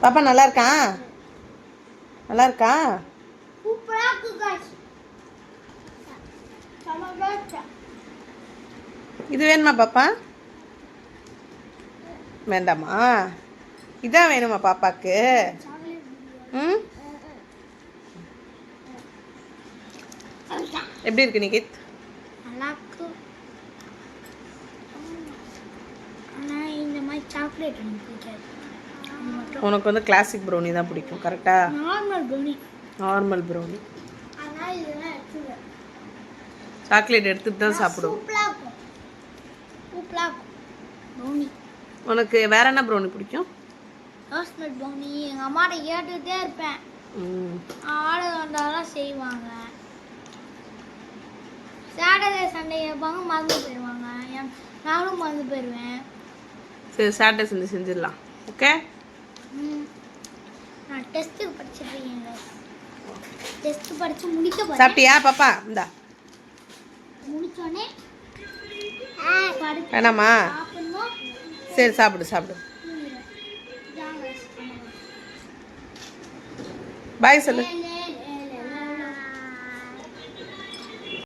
பாப்பா நல்லா இருக்கா? நல்லா இருக்கா? இது வேணுமா பாப்பா? வேண்டாமா? இதான் வேணுமா பாப்பாக்கு? ம், எப்படி இருக்கு நிகித்? உனக்கு வந்து கிளாசிக் ப்ரௌனி தான் பிடிக்கும், கரெக்டா? நார்மல் ப்ரௌனி சாக்லேட் எடுத்துட்டு தான் சாப்பிடுவோம். உனக்கு வேற என்ன ப்ரௌனி பிடிக்கும்? ப்ரௌனி எங்கள் அம்மாட்ட கேட்டுகிட்டே இருப்பேன். ஆர்டர் வந்தாலும் செய்வாங்க. சாட்டர்டே சண்டே கேட்பாங்க, மறந்து போயிடுவாங்க. நானும் மறந்து போயிடுவேன். சரி, சாட்டர்டே சண்டே செஞ்சிடலாம். ஓகே. நான் டெஸ்ட்டுக்கு படிச்சிருக்கேன். டெஸ்ட் படித்து முடிக்க போகிறேன். சாப்பிட்டியா பாப்பா? இந்தா முடிச்சோடனே வேணாமா? சரி, சாப்பிடு சாப்பிடு. பாய் சொல்லு.